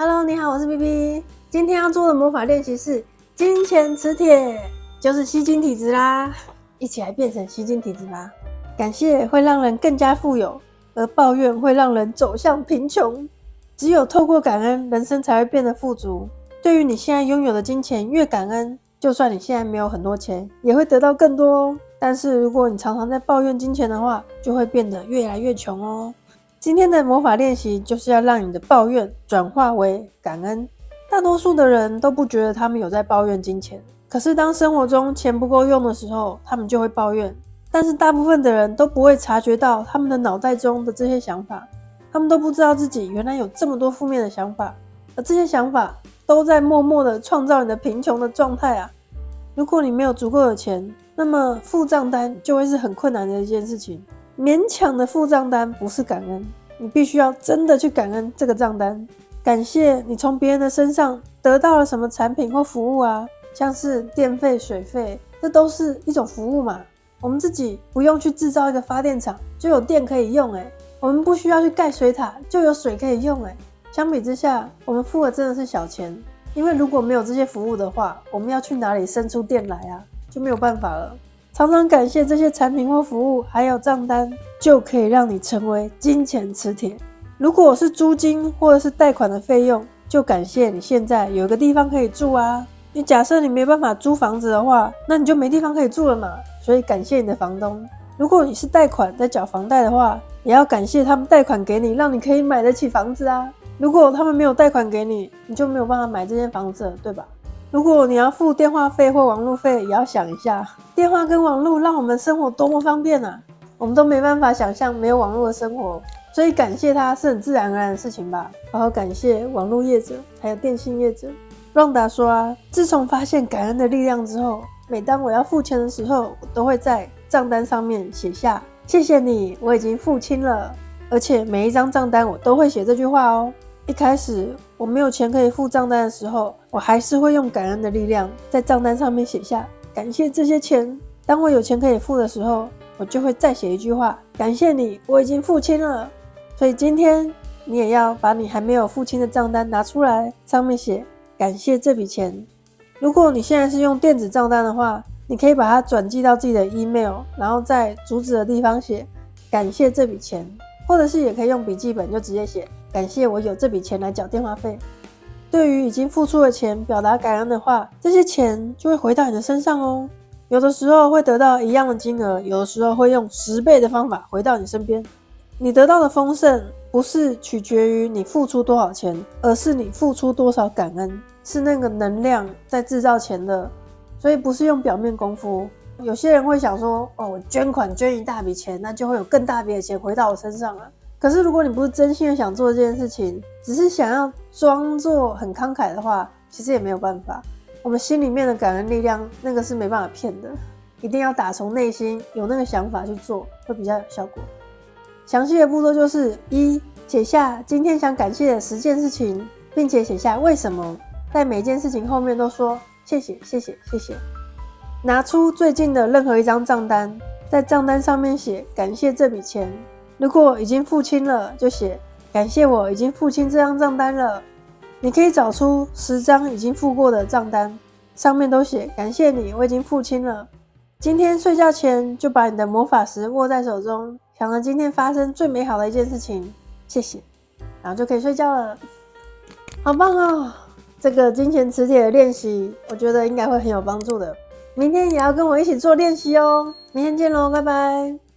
Hello， 你好，我是 BB。今天要做的魔法练习是金钱磁铁，就是吸金体质啦。一起来变成吸金体质吧。感谢会让人更加富有，而抱怨会让人走向贫穷。只有透过感恩，人生才会变得富足。对于你现在拥有的金钱，越感恩，就算你现在没有很多钱，也会得到更多哦。但是如果你常常在抱怨金钱的话，就会变得越来越穷哦。今天的魔法练习就是要让你的抱怨转化为感恩。大多数的人都不觉得他们有在抱怨金钱，可是当生活中钱不够用的时候，他们就会抱怨。但是大部分的人都不会察觉到他们的脑袋中的这些想法，他们都不知道自己原来有这么多负面的想法，而这些想法都在默默的创造你的贫穷的状态啊。如果你没有足够的钱，那么付账单就会是很困难的一件事情。勉强的付账单不是感恩，你必须要真的去感恩这个账单，感谢你从别人的身上得到了什么产品或服务啊，像是电费、水费，这都是一种服务嘛。我们自己不用去制造一个发电厂，就有电可以用我们不需要去盖水塔，就有水可以用相比之下，我们付的真的是小钱，因为如果没有这些服务的话，我们要去哪里生出电来啊？就没有办法了。常常感谢这些产品或服务，还有账单，就可以让你成为金钱磁铁。如果是租金或者是贷款的费用，就感谢你现在有一个地方可以住啊。你假设你没办法租房子的话，那你就没地方可以住了嘛，所以感谢你的房东。如果你是贷款在缴房贷的话，也要感谢他们贷款给你，让你可以买得起房子啊。如果他们没有贷款给你，你就没有办法买这间房子了，对吧？如果你要付电话费或网络费，也要想一下，电话跟网络让我们生活多么方便啊，我们都没办法想象没有网络的生活，所以感谢它是很自然而然的事情吧。好好感谢网络业者，还有电信业者。Ronda 说啊，自从发现感恩的力量之后，每当我要付钱的时候，我都会在账单上面写下谢谢你，我已经付清了，而且每一张账单我都会写这句话哦。一开始我没有钱可以付账单的时候，我还是会用感恩的力量在账单上面写下感谢这些钱。当我有钱可以付的时候，我就会再写一句话，感谢你，我已经付清了。所以今天你也要把你还没有付清的账单拿出来，上面写感谢这笔钱。如果你现在是用电子账单的话，你可以把它转寄到自己的 email， 然后在主旨的地方写感谢这笔钱，或者是也可以用笔记本就直接写感谢我有这笔钱来缴电话费。对于已经付出的钱表达感恩的话，这些钱就会回到你的身上哦。有的时候会得到一样的金额，有的时候会用10倍的方法回到你身边。你得到的丰盛不是取决于你付出多少钱，而是你付出多少感恩，是那个能量在制造钱的，所以不是用表面功夫。有些人会想说，我捐款捐一大笔钱，那就会有更大笔的钱回到我身上了。可是如果你不是真心的想做这件事情，只是想要装作很慷慨的话，其实也没有办法。我们心里面的感恩力量，那个是没办法骗的，一定要打从内心有那个想法去做，会比较有效果。详细的步骤就是1，写下今天想感谢的10件事情，并且写下为什么，在每件事情后面都说谢谢谢谢谢谢。拿出最近的任何一张账单，在账单上面写感谢这笔钱。如果已经付清了，就写感谢我已经付清这张账单了。你可以找出10张已经付过的账单，上面都写感谢你，我已经付清了。今天睡觉前就把你的魔法石握在手中，想着今天发生最美好的一件事情，谢谢，然后就可以睡觉了。好棒哦！这个金钱磁铁的练习，我觉得应该会很有帮助的。明天也要跟我一起做练习哦。明天见咯，拜拜。